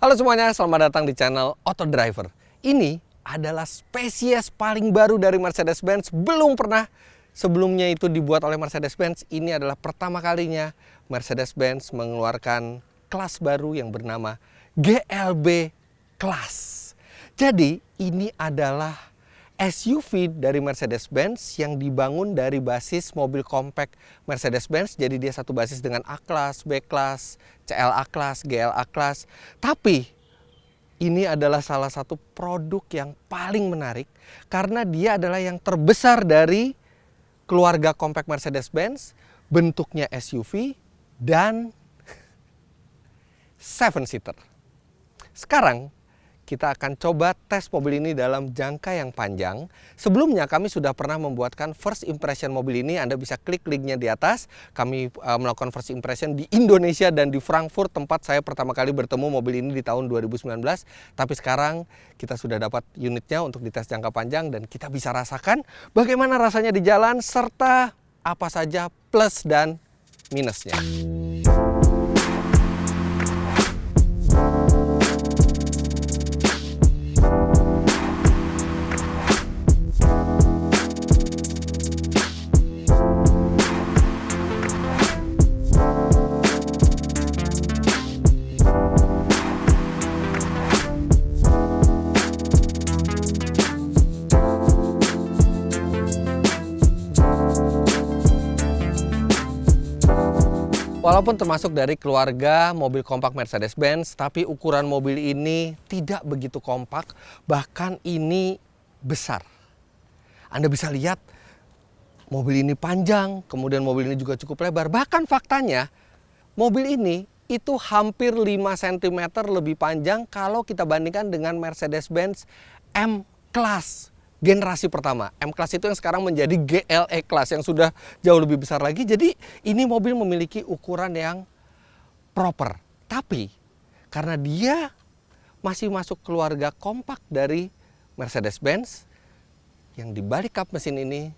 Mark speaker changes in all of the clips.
Speaker 1: Halo semuanya, selamat datang di channel Auto Driver. Ini adalah spesies paling baru dari Mercedes-Benz. Belum pernah sebelumnya itu dibuat oleh Mercedes-Benz. Ini adalah pertama kalinya Mercedes-Benz mengeluarkan kelas baru yang bernama GLB Class. Jadi ini adalah SUV dari Mercedes-Benz yang dibangun dari basis mobil compact Mercedes-Benz. Jadi dia satu basis dengan A-Class, B-Class, CLA-Class, GLA-Class. Tapi ini adalah salah satu produk yang paling menarik karena dia adalah yang terbesar dari keluarga compact Mercedes-Benz, bentuknya SUV dan 7-seater. Sekarang kita akan coba tes mobil ini dalam jangka yang panjang. Sebelumnya kami sudah pernah membuatkan first impression mobil ini. Anda bisa klik linknya di atas. Kami melakukan first impression di Indonesia dan di Frankfurt, tempat saya pertama kali bertemu mobil ini di tahun 2019. Tapi sekarang kita sudah dapat unitnya untuk dites jangka panjang dan kita bisa rasakan bagaimana rasanya di jalan serta apa saja plus dan minusnya. Walaupun termasuk dari keluarga mobil kompak Mercedes-Benz, tapi ukuran mobil ini tidak begitu kompak, bahkan ini besar. Anda bisa lihat mobil ini panjang, kemudian mobil ini juga cukup lebar. Bahkan faktanya, mobil ini itu hampir 5 cm lebih panjang kalau kita bandingkan dengan Mercedes-Benz M-Class. Generasi pertama, M-Class itu yang sekarang menjadi GLE Class yang sudah jauh lebih besar lagi. Jadi ini mobil memiliki ukuran yang proper. Tapi karena dia masih masuk keluarga kompak dari Mercedes-Benz, yang di balik kap mesin ini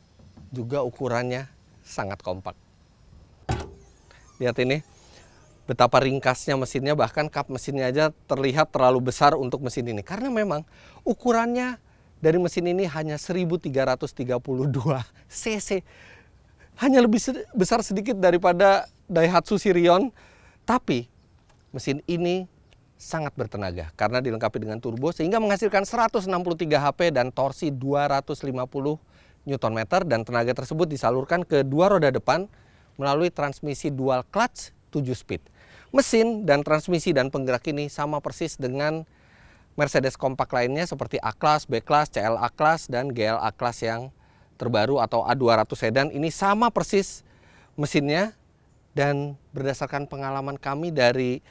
Speaker 1: juga ukurannya sangat kompak. Lihat ini, betapa ringkasnya mesinnya, bahkan kap mesinnya aja terlihat terlalu besar untuk mesin ini. Karena memang ukurannya dari mesin ini hanya 1332 cc. Hanya lebih besar sedikit daripada Daihatsu Sirion. Tapi mesin ini sangat bertenaga karena dilengkapi dengan turbo sehingga menghasilkan 163 HP dan torsi 250 Nm. Dan tenaga tersebut disalurkan ke dua roda depan melalui transmisi dual clutch 7 speed. Mesin dan transmisi dan penggerak ini sama persis dengan Mercedes kompak lainnya seperti A-Class, B-Class, CLA-Class, dan GLA-Class yang terbaru atau A200 sedan. Ini sama persis mesinnya, dan berdasarkan pengalaman kami dari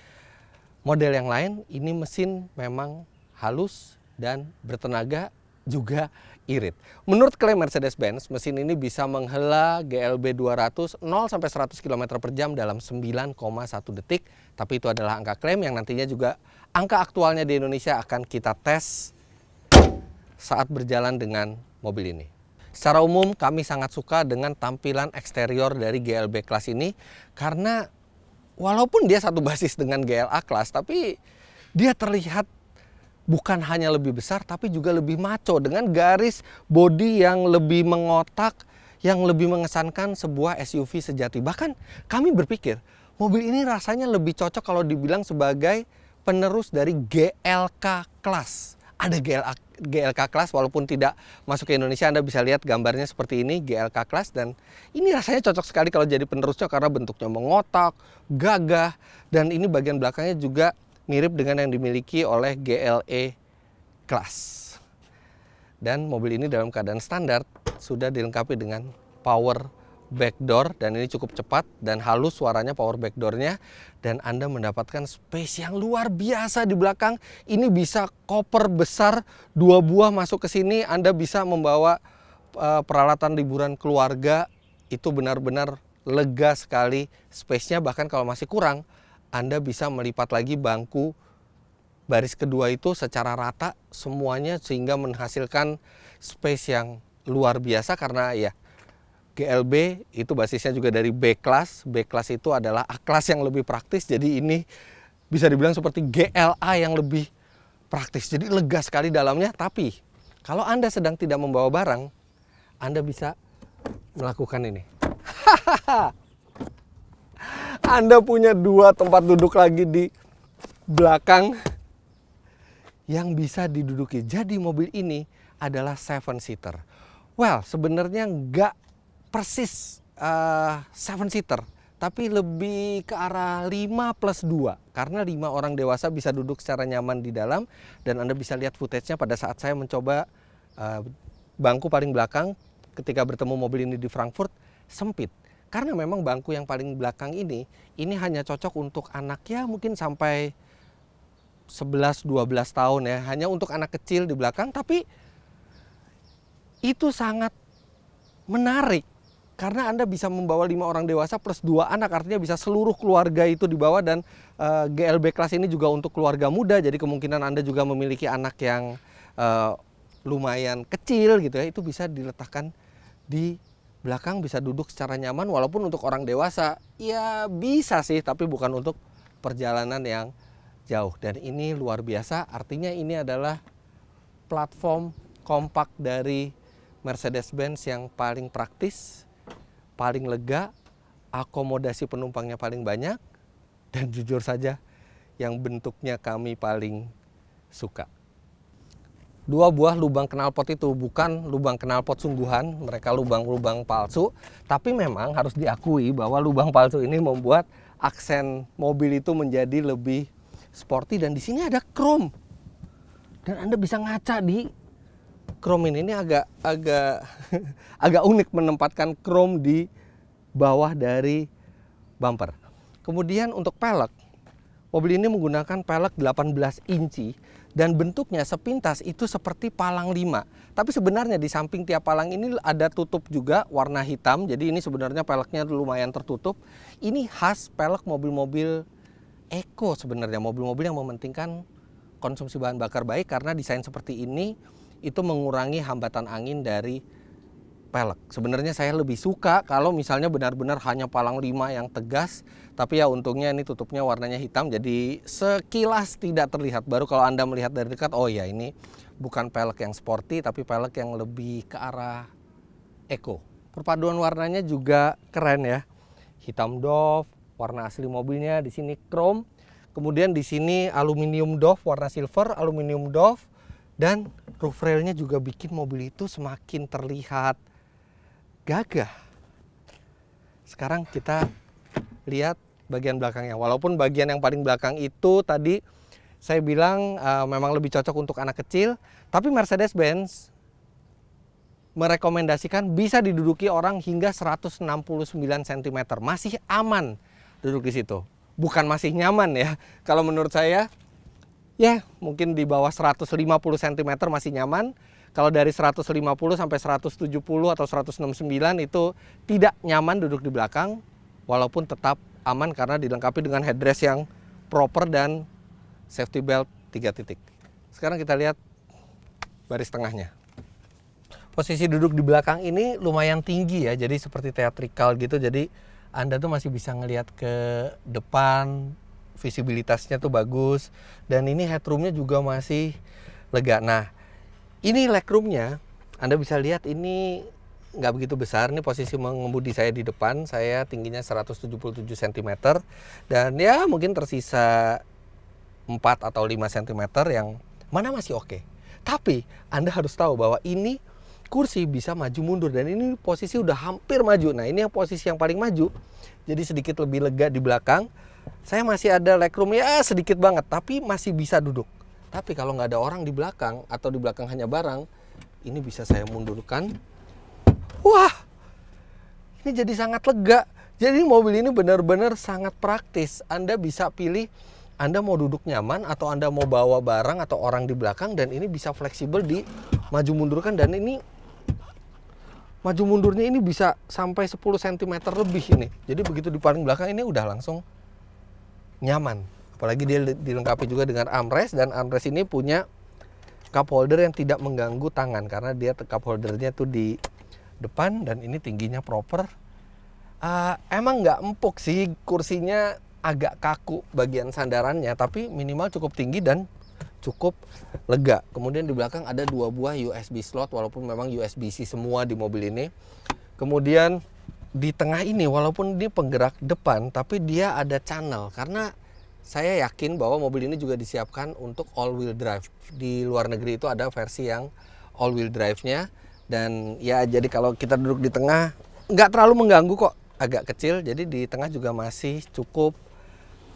Speaker 1: model yang lain, ini mesin memang halus dan bertenaga, juga irit. Menurut klaim Mercedes-Benz, mesin ini bisa menghela GLB 200 0 sampai 100 km per jam dalam 9,1 detik. Tapi itu adalah angka klaim yang nantinya juga angka aktualnya di Indonesia akan kita tes saat berjalan dengan mobil ini. Secara umum kami sangat suka dengan tampilan eksterior dari GLB Class ini karena walaupun dia satu basis dengan GLA Class, tapi dia terlihat bukan hanya lebih besar tapi juga lebih maco dengan garis bodi yang lebih mengotak, yang lebih mengesankan sebuah SUV sejati. Bahkan kami berpikir mobil ini rasanya lebih cocok kalau dibilang sebagai penerus dari GLK Class. Ada GLK Class walaupun tidak masuk ke Indonesia. Anda bisa lihat gambarnya seperti ini, GLK Class, dan ini rasanya cocok sekali kalau jadi penerusnya karena bentuknya mengotak, gagah, dan ini bagian belakangnya juga mirip dengan yang dimiliki oleh GLE Class. Dan mobil ini dalam keadaan standar sudah dilengkapi dengan power backdoor, dan ini cukup cepat dan halus suaranya power backdoornya, dan Anda mendapatkan space yang luar biasa di belakang. Ini bisa koper besar 2 buah masuk ke sini. Anda bisa membawa peralatan liburan keluarga, itu benar-benar lega sekali space-nya. Bahkan kalau masih kurang, Anda bisa melipat lagi bangku baris kedua itu secara rata semuanya sehingga menghasilkan space yang luar biasa karena ya GLB itu basisnya juga dari B-Class. B-Class itu adalah A-Class yang lebih praktis, jadi ini bisa dibilang seperti GLA yang lebih praktis. Jadi lega sekali dalamnya, tapi kalau Anda sedang tidak membawa barang, Anda bisa melakukan ini. Anda punya 2 tempat duduk lagi di belakang yang bisa diduduki. Jadi mobil ini adalah 7-seater. Well, sebenarnya nggak persis 7-seater, tapi lebih ke arah 5+2. Karena 5 orang dewasa bisa duduk secara nyaman di dalam. Dan Anda bisa lihat footage-nya pada saat saya mencoba bangku paling belakang ketika bertemu mobil ini di Frankfurt, sempit. Karena memang bangku yang paling belakang ini hanya cocok untuk anak ya mungkin sampai 11-12 tahun ya. Hanya untuk anak kecil di belakang, tapi itu sangat menarik. Karena Anda bisa membawa 5 orang dewasa plus 2 anak, artinya bisa seluruh keluarga itu dibawa. Dan GLB Class ini juga untuk keluarga muda, jadi kemungkinan Anda juga memiliki anak yang lumayan kecil gitu ya. Itu bisa diletakkan di belakang, bisa duduk secara nyaman. Walaupun untuk orang dewasa ya bisa sih, tapi bukan untuk perjalanan yang jauh. Dan ini luar biasa, artinya ini adalah platform kompak dari Mercedes-Benz yang paling praktis, paling lega, akomodasi penumpangnya paling banyak, dan jujur saja yang bentuknya kami paling suka. 2 buah lubang knalpot itu bukan lubang knalpot sungguhan, mereka lubang-lubang palsu. Tapi memang harus diakui bahwa lubang palsu ini membuat aksen mobil itu menjadi lebih sporty. Dan di sini ada chrome. Dan Anda bisa ngaca di chrome ini agak agak unik menempatkan chrome di bawah dari bumper. Kemudian untuk pelek, mobil ini menggunakan pelek 18 inci. Dan bentuknya sepintas itu seperti palang 5. Tapi sebenarnya di samping tiap palang ini ada tutup juga warna hitam. Jadi ini sebenarnya peleknya lumayan tertutup. Ini khas pelek mobil-mobil eco sebenarnya. Mobil-mobil yang mementingkan konsumsi bahan bakar baik. Karena desain seperti ini itu mengurangi hambatan angin dari pelek. Sebenarnya saya lebih suka kalau misalnya benar-benar hanya palang 5 yang tegas. Tapi ya untungnya ini tutupnya warnanya hitam, jadi sekilas tidak terlihat. Baru kalau Anda melihat dari dekat, oh ya ini bukan pelek yang sporty, tapi pelek yang lebih ke arah eco. Perpaduan warnanya juga keren ya. Hitam doff, warna asli mobilnya, di sini chrome. Kemudian di sini aluminium doff, warna silver, aluminium doff. Dan roof railnya juga bikin mobil itu semakin terlihat gagah. Sekarang kita lihat bagian belakangnya. Walaupun bagian yang paling belakang itu tadi saya bilang memang lebih cocok untuk anak kecil, tapi Mercedes-Benz merekomendasikan bisa diduduki orang hingga 169 cm. Masih aman duduk di situ. Bukan masih nyaman ya. Kalau menurut saya ya mungkin di bawah 150 cm masih nyaman. Kalau dari 150 sampai 170 atau 169 itu tidak nyaman duduk di belakang. Walaupun tetap aman karena dilengkapi dengan headrest yang proper dan safety belt 3 titik. Sekarang kita lihat baris tengahnya. Posisi duduk di belakang ini lumayan tinggi ya, jadi seperti teatrikal gitu. Jadi Anda tuh masih bisa ngelihat ke depan, visibilitasnya tuh bagus. Dan ini headroomnya juga masih lega. Nah, ini legroomnya, Anda bisa lihat ini nggak begitu besar. Ini posisi mengemudi saya di depan, saya tingginya 177 cm. Dan ya mungkin tersisa 4 atau 5 cm yang mana masih oke. Tapi Anda harus tahu bahwa ini kursi bisa maju mundur. Dan ini posisi udah hampir maju. Nah ini yang posisi yang paling maju. Jadi sedikit lebih lega di belakang. Saya masih ada legroom ya sedikit banget, tapi masih bisa duduk. Tapi kalau nggak ada orang di belakang atau di belakang hanya barang, ini bisa saya mundurkan. Wah, ini jadi sangat lega. Jadi mobil ini benar-benar sangat praktis. Anda bisa pilih Anda mau duduk nyaman atau Anda mau bawa barang atau orang di belakang. Dan ini bisa fleksibel di maju mundurkan. Dan ini maju mundurnya ini bisa sampai 10 cm lebih ini. Jadi begitu di paling belakang ini udah langsung nyaman. Apalagi dia dilengkapi juga dengan armrest. Dan armrest ini punya cup holder yang tidak mengganggu tangan. Karena dia cup holdernya tuh di depan dan ini tingginya proper. Emang nggak empuk sih, kursinya agak kaku bagian sandarannya, tapi minimal cukup tinggi dan cukup lega. Kemudian di belakang ada 2 buah USB slot, walaupun memang USB-C semua di mobil ini. Kemudian di tengah ini, walaupun ini penggerak depan, tapi dia ada channel, karena saya yakin bahwa mobil ini juga disiapkan untuk all-wheel drive. Di luar negeri itu ada versi yang all-wheel drive-nya. Dan ya jadi kalau kita duduk di tengah, nggak terlalu mengganggu kok. Agak kecil, jadi di tengah juga masih cukup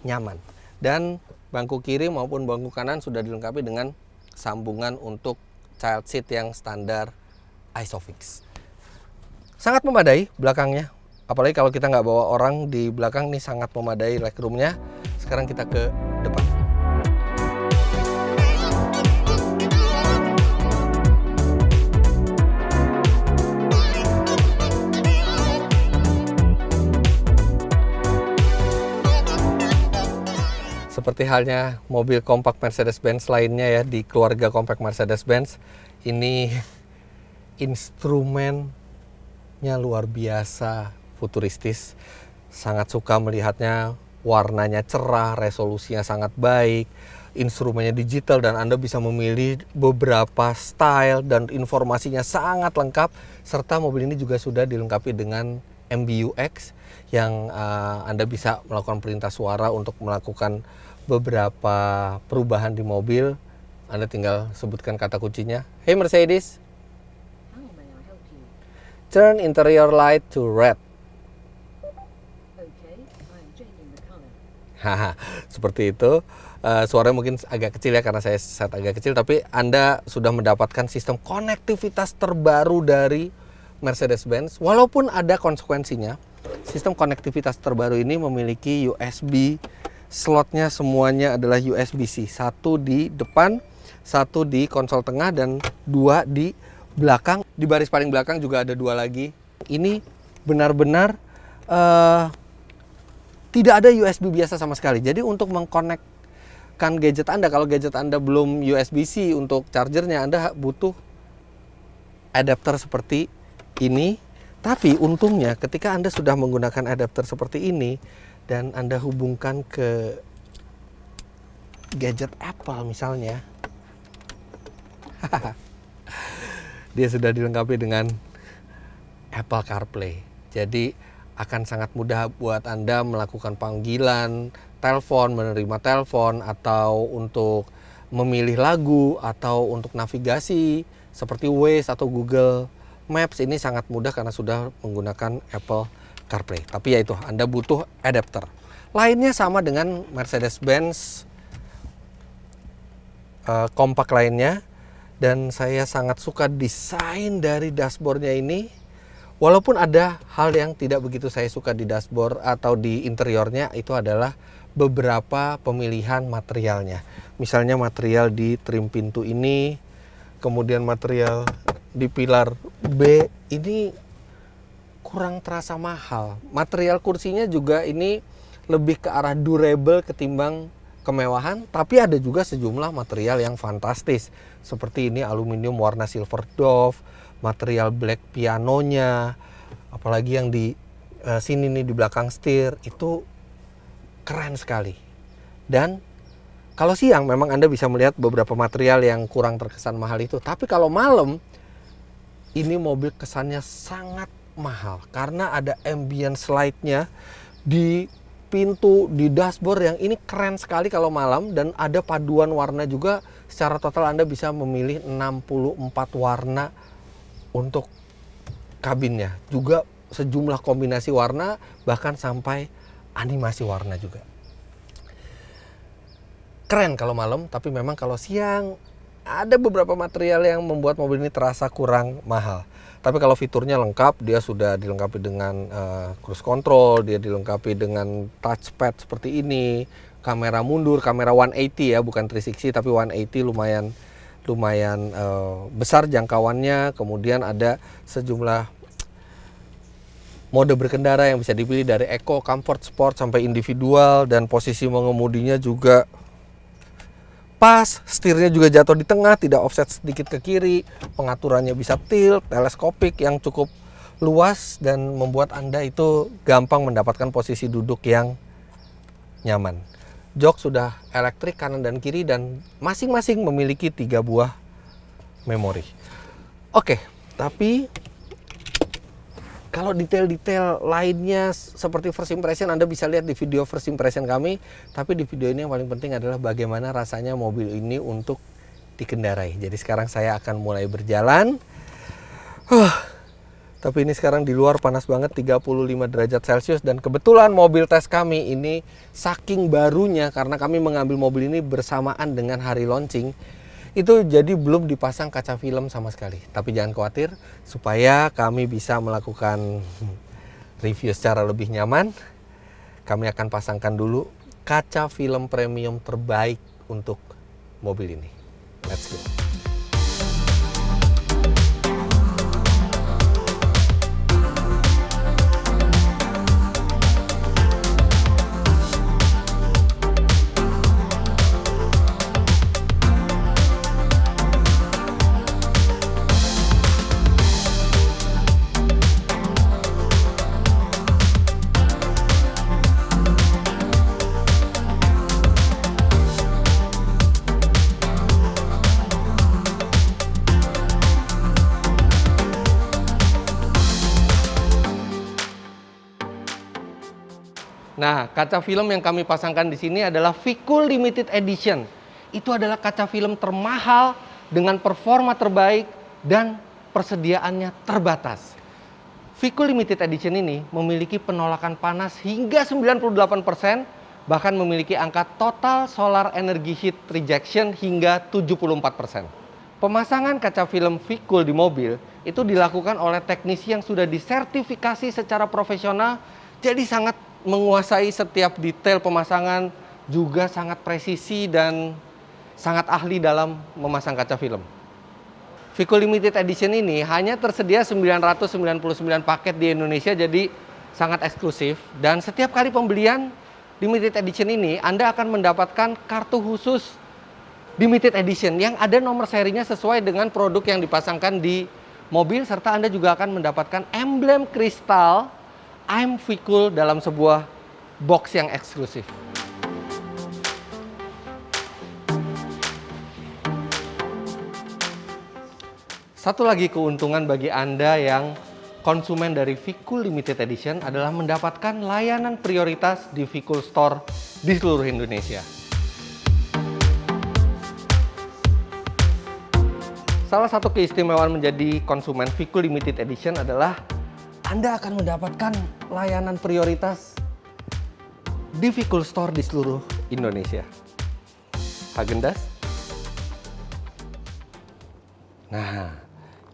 Speaker 1: nyaman. Dan bangku kiri maupun bangku kanan sudah dilengkapi dengan sambungan untuk child seat yang standar Isofix. Sangat memadai belakangnya. Apalagi kalau kita nggak bawa orang di belakang, nih sangat memadai legroomnya. Sekarang kita ke depan. Seperti halnya mobil kompak Mercedes-Benz lainnya ya, di keluarga kompak Mercedes-Benz, ini instrumennya luar biasa futuristis. Sangat suka melihatnya, warnanya cerah, resolusinya sangat baik, instrumennya digital dan Anda bisa memilih beberapa style dan informasinya sangat lengkap. Serta mobil ini juga sudah dilengkapi dengan MBUX yang Anda bisa melakukan perintah suara untuk melakukan beberapa perubahan di mobil. Anda tinggal sebutkan kata kuncinya. Hey Mercedes,
Speaker 2: How may I help you?
Speaker 1: turn interior light to red.
Speaker 2: Okay, I'm changing the color.
Speaker 1: Haha, seperti itu. Suaranya mungkin agak kecil ya karena saya set agak kecil, tapi Anda sudah mendapatkan sistem konektivitas terbaru dari Mercedes-Benz. Walaupun ada konsekuensinya, sistem konektivitas terbaru ini memiliki USB slotnya, semuanya adalah USB-C. 1 di depan, 1 di konsol tengah, dan 2 di belakang. Di baris paling belakang juga ada 2 lagi. Ini benar-benar tidak ada USB biasa sama sekali. Jadi untuk mengkonekkan gadget Anda, kalau gadget Anda belum USB-C untuk chargernya, Anda butuh adapter seperti ini. Tapi untungnya ketika Anda sudah menggunakan adapter seperti ini dan Anda hubungkan ke gadget Apple misalnya, dia sudah dilengkapi dengan Apple CarPlay. Jadi akan sangat mudah buat Anda melakukan panggilan telepon, menerima telepon, atau untuk memilih lagu, atau untuk navigasi seperti Waze atau Google Maps. Ini sangat mudah karena sudah menggunakan Apple CarPlay. Tapi ya itu, Anda butuh adapter. Lainnya sama dengan Mercedes-Benz kompak lainnya. Dan saya sangat suka desain dari dashboardnya ini. Walaupun ada hal yang tidak begitu saya suka di dashboard atau di interiornya, itu adalah beberapa pemilihan materialnya. Misalnya material di trim pintu ini, kemudian material di pilar B ini kurang terasa mahal. Material kursinya juga ini lebih ke arah durable ketimbang kemewahan, tapi ada juga sejumlah material yang fantastis. Seperti ini aluminium warna silver dove, material black pianonya, apalagi yang di sini nih di belakang setir itu keren sekali. Dan kalau siang memang Anda bisa melihat beberapa material yang kurang terkesan mahal itu, tapi kalau malam ini mobil kesannya sangat mahal karena ada ambient slide-nya di pintu, di dashboard yang ini keren sekali kalau malam, dan ada paduan warna juga. Secara total Anda bisa memilih 64 warna untuk kabinnya. Juga sejumlah kombinasi warna, bahkan sampai animasi warna juga. Keren kalau malam, tapi memang kalau siang ada beberapa material yang membuat mobil ini terasa kurang mahal. Tapi kalau fiturnya lengkap, dia sudah dilengkapi dengan cruise control, dia dilengkapi dengan touchpad seperti ini, kamera mundur, kamera 180 ya, bukan 360 tapi 180, lumayan besar jangkauannya. Kemudian ada sejumlah mode berkendara yang bisa dipilih dari Eco, Comfort, Sport sampai individual, dan posisi mengemudinya juga pas, setirnya juga jatuh di tengah, tidak offset sedikit ke kiri, pengaturannya bisa tilt, teleskopik yang cukup luas dan membuat Anda itu gampang mendapatkan posisi duduk yang nyaman. Jok sudah elektrik kanan dan kiri dan masing-masing memiliki 3 buah memori. Oke, tapi kalau detail-detail lainnya seperti first impression Anda bisa lihat di video first impression kami. Tapi di video ini yang paling penting adalah bagaimana rasanya mobil ini untuk dikendarai. Jadi sekarang saya akan mulai berjalan. Tapi ini sekarang di luar panas banget, 35 derajat Celcius. Dan kebetulan mobil tes kami ini saking barunya, karena kami mengambil mobil ini bersamaan dengan hari launching, itu jadi belum dipasang kaca film sama sekali. Tapi jangan khawatir, supaya kami bisa melakukan review secara lebih nyaman, kami akan pasangkan dulu kaca film premium terbaik untuk mobil ini. Let's go. Nah, kaca film yang kami pasangkan di sini adalah Vicul Limited Edition. Itu adalah kaca film termahal dengan performa terbaik dan persediaannya terbatas. Vicul Limited Edition ini memiliki penolakan panas hingga 98%, bahkan memiliki angka total solar energy heat rejection hingga 74%. Pemasangan kaca film Vicul di mobil itu dilakukan oleh teknisi yang sudah disertifikasi secara profesional, jadi sangat menguasai setiap detail pemasangan, juga sangat presisi dan sangat ahli dalam memasang kaca film. Vicul Limited Edition ini hanya tersedia 999 paket di Indonesia, jadi sangat eksklusif. Dan setiap kali pembelian Limited Edition ini, Anda akan mendapatkan kartu khusus Limited Edition yang ada nomor serinya sesuai dengan produk yang dipasangkan di mobil, serta Anda juga akan mendapatkan emblem kristal I'm Vicul dalam sebuah box yang eksklusif. Satu lagi keuntungan bagi Anda yang konsumen dari Vicul Limited Edition adalah mendapatkan layanan prioritas di Vicul Store di seluruh Indonesia. Salah satu keistimewaan menjadi konsumen Vicul Limited Edition adalah Anda akan mendapatkan layanan prioritas di Vicul Store di seluruh Indonesia. Häagen-Dazs. Nah,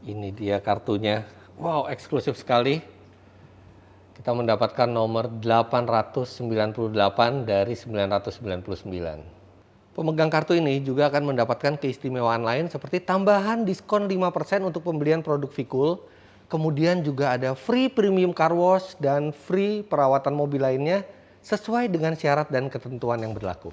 Speaker 1: ini dia kartunya. Wow, eksklusif sekali. Kita mendapatkan nomor 898 dari 999. Pemegang kartu ini juga akan mendapatkan keistimewaan lain seperti tambahan diskon 5% untuk pembelian produk Vicul. Kemudian juga ada free premium car wash dan free perawatan mobil lainnya sesuai dengan syarat dan ketentuan yang berlaku.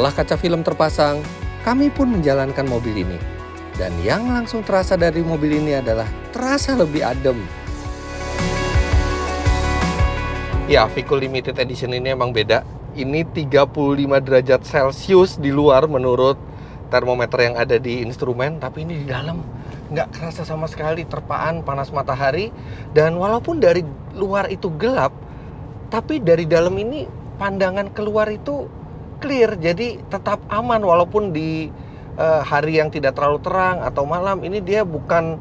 Speaker 1: Setelah kaca film terpasang, kami pun menjalankan mobil ini. Dan yang langsung terasa dari mobil ini adalah terasa lebih adem. Ya, Vicul Limited Edition ini emang beda. Ini 35 derajat Celcius di luar menurut termometer yang ada di instrumen. Tapi ini di dalam nggak kerasa sama sekali terpaan panas matahari. Dan walaupun dari luar itu gelap, tapi dari dalam ini pandangan keluar itu clear, jadi tetap aman walaupun di hari yang tidak terlalu terang atau malam. Ini dia bukan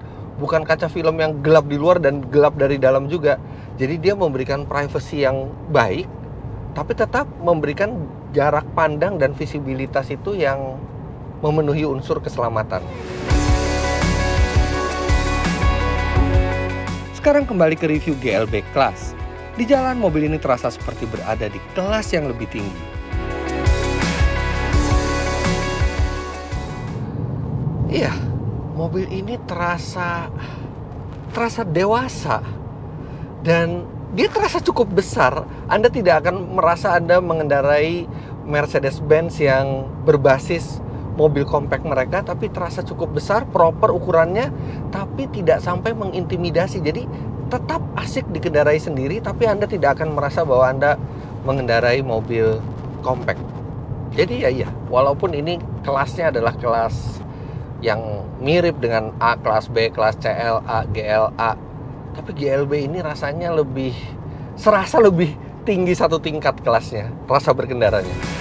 Speaker 1: kaca film yang gelap di luar dan gelap dari dalam juga. Jadi dia memberikan privacy yang baik, tapi tetap memberikan jarak pandang dan visibilitas itu yang memenuhi unsur keselamatan. Sekarang kembali ke review GLB Class. Di jalan, mobil ini terasa seperti berada di kelas yang lebih tinggi. Iya, mobil ini terasa dewasa. Dan dia terasa cukup besar. Anda tidak akan merasa Anda mengendarai Mercedes-Benz yang berbasis mobil compact mereka, tapi terasa cukup besar, proper ukurannya, tapi tidak sampai mengintimidasi. Jadi tetap asik dikendarai sendiri, tapi Anda tidak akan merasa bahwa Anda mengendarai mobil compact. Jadi ya, walaupun ini kelasnya adalah kelas yang mirip dengan A, kelas B, kelas CL, A, GLA, tapi GLB ini rasanya serasa lebih tinggi satu tingkat kelasnya, rasa berkendaranya.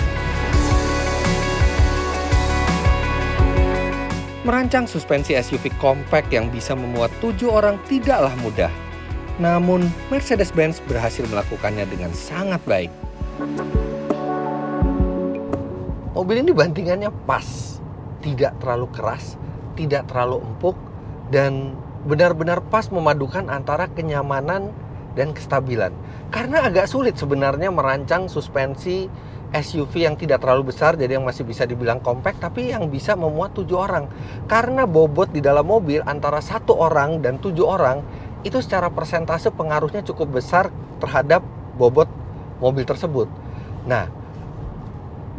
Speaker 1: Merancang suspensi SUV compact yang bisa memuat 7 orang tidaklah mudah. Namun, Mercedes-Benz berhasil melakukannya dengan sangat baik. Mobil ini bantingannya pas, tidak terlalu keras, tidak terlalu empuk, dan benar-benar pas memadukan antara kenyamanan dan kestabilan. Karena agak sulit sebenarnya merancang suspensi SUV yang tidak terlalu besar, jadi yang masih bisa dibilang compact, tapi yang bisa memuat 7 orang. Karena bobot di dalam mobil antara 1 orang dan 7 orang, itu secara persentase pengaruhnya cukup besar terhadap bobot mobil tersebut. Nah,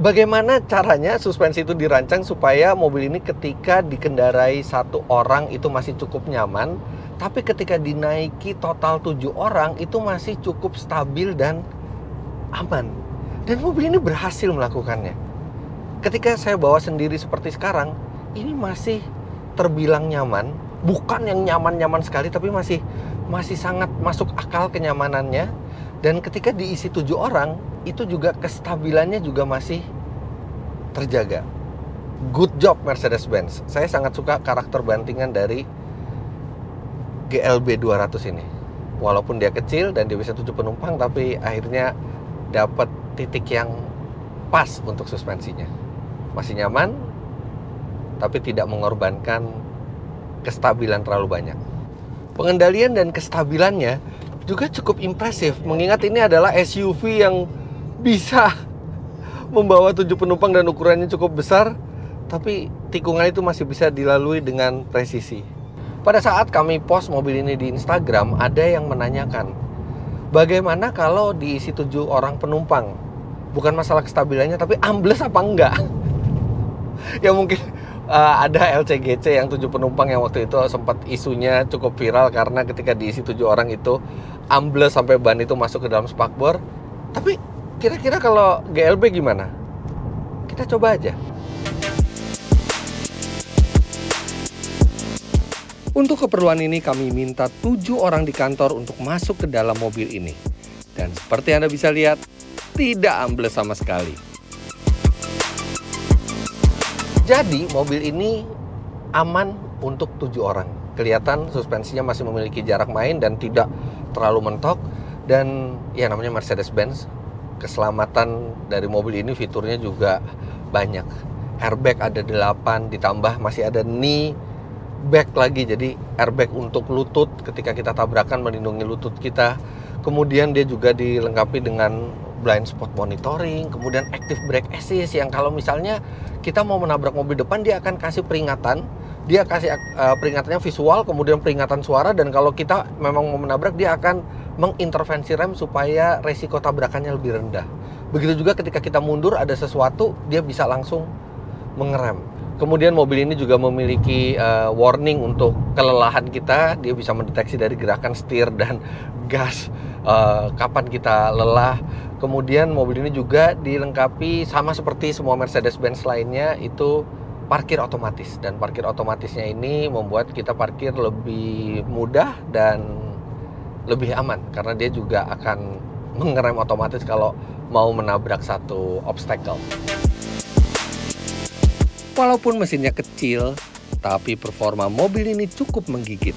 Speaker 1: bagaimana caranya suspensi itu dirancang supaya mobil ini ketika dikendarai 1 orang itu masih cukup nyaman, tapi ketika dinaiki total 7 orang itu masih cukup stabil dan aman. Dan mobil ini berhasil melakukannya. Ketika saya bawa sendiri seperti sekarang, ini masih terbilang nyaman. Bukan yang nyaman-nyaman sekali, tapi masih sangat masuk akal kenyamanannya. Dan ketika diisi 7 orang, itu juga kestabilannya juga masih terjaga. Good job Mercedes-Benz. Saya sangat suka karakter bantingan dari GLB 200 ini. Walaupun dia kecil dan dia bisa 7 penumpang, tapi akhirnya dapat titik yang pas untuk suspensinya. Masih nyaman, tapi tidak mengorbankan kestabilan terlalu banyak. Pengendalian dan kestabilannya juga cukup impresif, mengingat ini adalah SUV yang bisa membawa 7 penumpang dan ukurannya cukup besar, tapi tikungan itu masih bisa dilalui dengan presisi. Pada saat kami post mobil ini di Instagram, ada yang menanyakan, bagaimana kalau diisi 7 orang penumpang? Bukan masalah kestabilannya, tapi ambles apa enggak? Ya mungkin ada LCGC yang 7 penumpang yang waktu itu sempat isunya cukup viral karena ketika diisi 7 orang itu ambles sampai ban itu masuk ke dalam spakbor. Tapi kira-kira kalau GLB gimana? Kita coba aja. Untuk keperluan ini kami minta 7 orang di kantor untuk masuk ke dalam mobil ini. Dan seperti Anda bisa lihat, tidak ambles sama sekali. Jadi mobil ini aman untuk 7 orang. Kelihatan suspensinya masih memiliki jarak main dan tidak terlalu mentok. Dan ya namanya Mercedes-Benz, keselamatan dari mobil ini fiturnya juga banyak. Airbag ada 8, ditambah masih ada knee bag lagi. Jadi airbag untuk lutut ketika kita tabrakan melindungi lutut kita. Kemudian dia juga dilengkapi dengan blind spot monitoring, kemudian active brake assist yang kalau misalnya kita mau menabrak mobil depan dia akan kasih peringatan, dia kasih peringatannya visual, kemudian peringatan suara, dan kalau kita memang mau menabrak dia akan mengintervensi rem supaya resiko tabrakannya lebih rendah. Begitu juga ketika kita mundur ada sesuatu, dia bisa langsung mengerem. Kemudian mobil ini juga memiliki warning untuk kelelahan kita, dia bisa mendeteksi dari gerakan setir dan gas kapan kita lelah. Kemudian mobil ini juga dilengkapi sama seperti semua Mercedes-Benz lainnya, itu parkir otomatis. Dan parkir otomatisnya ini membuat kita parkir lebih mudah dan lebih aman, karena dia juga akan mengerem otomatis kalau mau menabrak satu obstacle. Walaupun mesinnya kecil, tapi performa mobil ini cukup menggigit.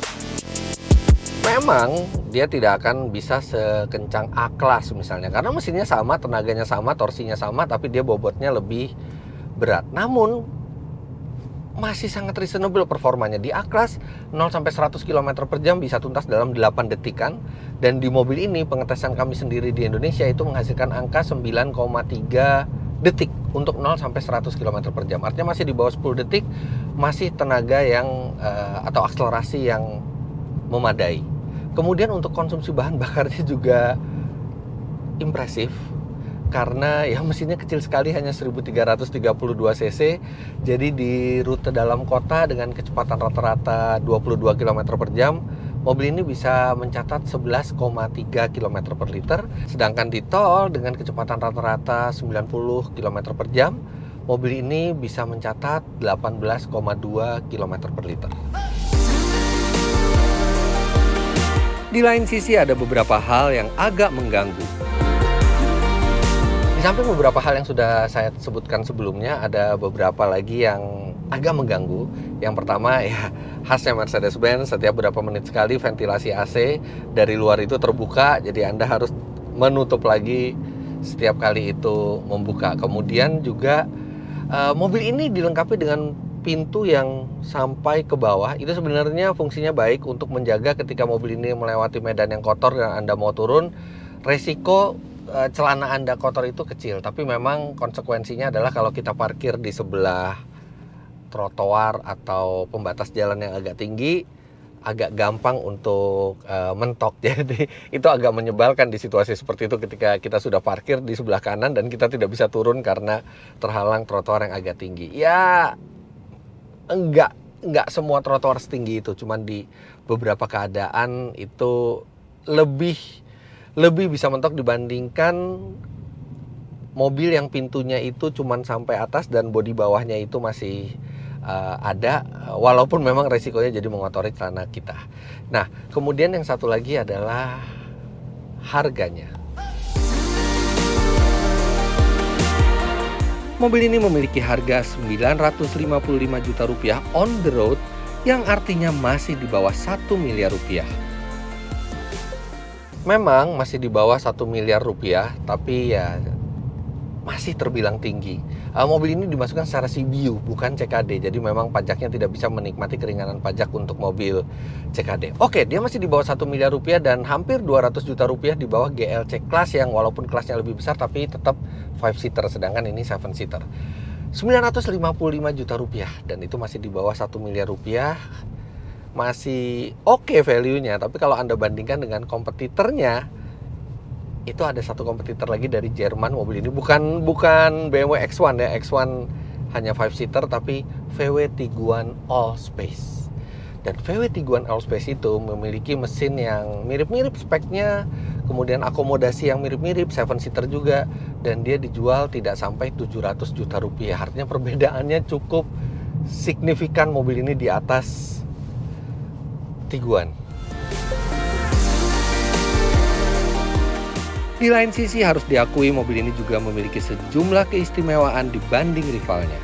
Speaker 1: Memang dia tidak akan bisa sekencang A-Class misalnya, karena mesinnya sama, tenaganya sama, torsinya sama, tapi dia bobotnya lebih berat. Namun masih sangat reasonable performanya. Di A-Class 0 sampai 100 km per jam bisa tuntas dalam 8 detikan, dan di mobil ini pengetesan kami sendiri di Indonesia itu menghasilkan angka 9,3 detik untuk 0 sampai 100 km per jam. Artinya masih di bawah 10 detik, masih tenaga yang atau akselerasi yang memadai. Kemudian untuk konsumsi bahan bakarnya juga impresif, karena ya mesinnya kecil sekali, hanya 1332 cc. Jadi di rute dalam kota dengan kecepatan rata-rata 22 km per jam, mobil ini bisa mencatat 11,3 km per liter. Sedangkan di tol dengan kecepatan rata-rata 90 km per jam, mobil ini bisa mencatat 18,2 km per liter. Di lain sisi ada beberapa hal yang agak mengganggu. Di samping beberapa hal yang sudah saya sebutkan sebelumnya, ada beberapa lagi yang agak mengganggu. Yang pertama ya khasnya Mercedes-Benz, setiap berapa menit sekali ventilasi AC dari luar itu terbuka, jadi Anda harus menutup lagi setiap kali itu membuka. Kemudian juga mobil ini dilengkapi dengan pintu yang sampai ke bawah. Itu sebenarnya fungsinya baik untuk menjaga ketika mobil ini melewati medan yang kotor dan Anda mau turun, resiko celana Anda kotor itu kecil. Tapi memang konsekuensinya adalah kalau kita parkir di sebelah trotoar atau pembatas jalan yang agak tinggi, agak gampang untuk mentok. Jadi itu agak menyebalkan di situasi seperti itu ketika kita sudah parkir di sebelah kanan dan kita tidak bisa turun karena terhalang trotoar yang agak tinggi. Ya enggak semua trotoar setinggi itu, cuman di beberapa keadaan itu lebih bisa mentok dibandingkan mobil yang pintunya itu cuman sampai atas dan bodi bawahnya itu masih ada, walaupun memang resikonya jadi mengotori celana kita. Nah, kemudian yang satu lagi adalah harganya. Mobil ini memiliki harga 955 juta rupiah on the road, yang artinya masih di bawah 1 miliar rupiah. Memang masih di bawah 1 miliar rupiah, tapi ya masih terbilang tinggi. Mobil ini dimasukkan secara CBU, bukan CKD. Jadi memang pajaknya tidak bisa menikmati keringanan pajak untuk mobil CKD. Oke, dia masih di bawah 1 miliar rupiah dan hampir 200 juta rupiah di bawah GLC Class yang walaupun kelasnya lebih besar tapi tetap 5-seater, sedangkan ini 7-seater. 955 juta rupiah dan itu masih di bawah 1 miliar rupiah. Masih oke value-nya, tapi kalau Anda bandingkan dengan kompetitornya, itu ada satu kompetitor lagi dari Jerman. Mobil ini bukan BMW X1 ya. X1 hanya 5-seater, tapi VW Tiguan Allspace. Dan VW Tiguan Allspace itu memiliki mesin yang mirip-mirip speknya, kemudian akomodasi yang mirip-mirip, 7-seater juga, dan dia dijual tidak sampai 700 juta rupiah. Artinya perbedaannya cukup signifikan, mobil ini di atas Tiguan. Di lain sisi harus diakui mobil ini juga memiliki sejumlah keistimewaan dibanding rivalnya.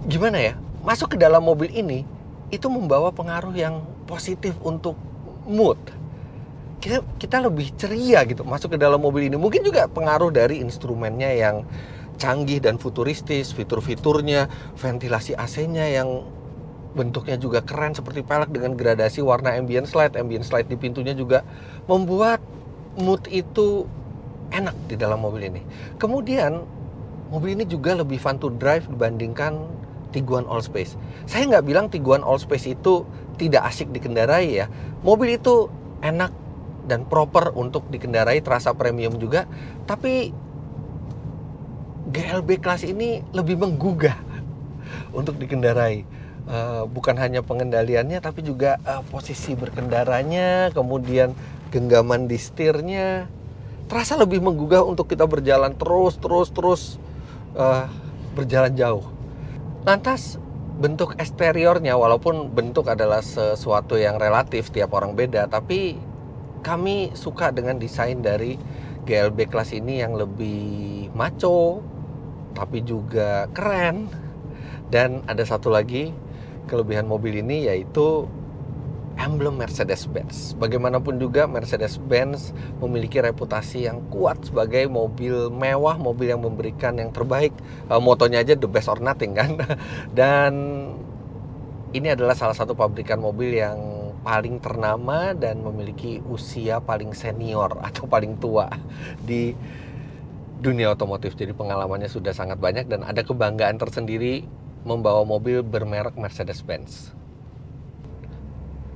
Speaker 1: Gimana ya? Masuk ke dalam mobil ini itu membawa pengaruh yang positif untuk mood. Kita lebih ceria gitu masuk ke dalam mobil ini. Mungkin juga pengaruh dari instrumennya yang canggih dan futuristis, fitur-fiturnya, ventilasi AC-nya yang bentuknya juga keren seperti pelek dengan gradasi warna ambient slide di pintunya juga membuat mood itu enak di dalam mobil ini. Kemudian mobil ini juga lebih fun to drive dibandingkan Tiguan Allspace. Saya nggak bilang Tiguan Allspace itu tidak asik dikendarai ya. Mobil itu enak dan proper untuk dikendarai, terasa premium juga. Tapi GLB kelas ini lebih menggugah untuk dikendarai. Bukan hanya pengendaliannya tapi juga posisi berkendaranya, kemudian genggaman di setirnya terasa lebih menggugah untuk kita berjalan terus berjalan jauh. Lantas bentuk eksteriornya, walaupun bentuk adalah sesuatu yang relatif, tiap orang beda, tapi kami suka dengan desain dari GLB kelas ini yang lebih maco tapi juga keren. Dan ada satu lagi kelebihan mobil ini, yaitu emblem Mercedes-Benz. Bagaimanapun juga Mercedes-Benz memiliki reputasi yang kuat sebagai mobil mewah, mobil yang memberikan yang terbaik. Motonya aja the best or nothing kan. Dan ini adalah salah satu pabrikan mobil yang paling ternama dan memiliki usia paling senior atau paling tua di dunia otomotif. Jadi pengalamannya sudah sangat banyak dan ada kebanggaan tersendiri membawa mobil bermerek Mercedes-Benz.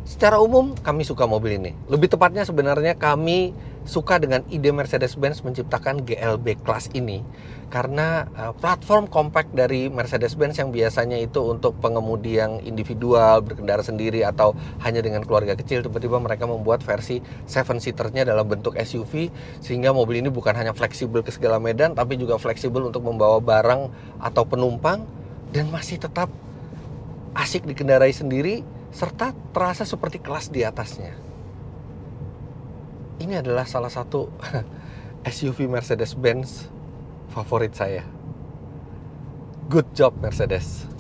Speaker 1: Secara umum kami suka mobil ini. Lebih tepatnya sebenarnya kami suka dengan ide Mercedes-Benz menciptakan GLB Class ini karena platform compact dari Mercedes-Benz yang biasanya itu untuk pengemudi yang individual, berkendara sendiri atau hanya dengan keluarga kecil, tiba-tiba mereka membuat versi 7-seaternya dalam bentuk SUV sehingga mobil ini bukan hanya fleksibel ke segala medan tapi juga fleksibel untuk membawa barang atau penumpang dan masih tetap asik dikendarai sendiri serta terasa seperti kelas di atasnya. Ini adalah salah satu SUV Mercedes-Benz favorit saya. Good job Mercedes.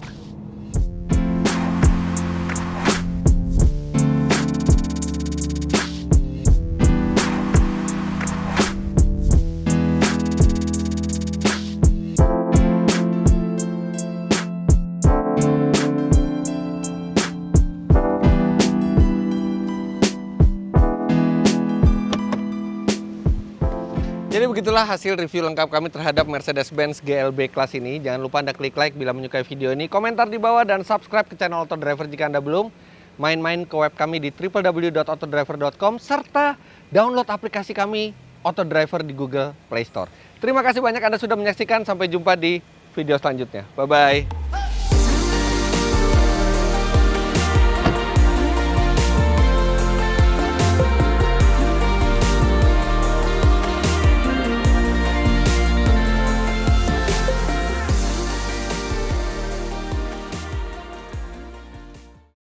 Speaker 1: Jadi begitulah hasil review lengkap kami terhadap Mercedes-Benz GLB Class ini. Jangan lupa Anda klik like bila menyukai video ini, komentar di bawah, dan subscribe ke channel Autodriver jika Anda belum. Main-main ke web kami di www.autodriver.com serta download aplikasi kami Autodriver di Google Play Store. Terima kasih banyak Anda sudah menyaksikan. Sampai jumpa di video selanjutnya. Bye-bye.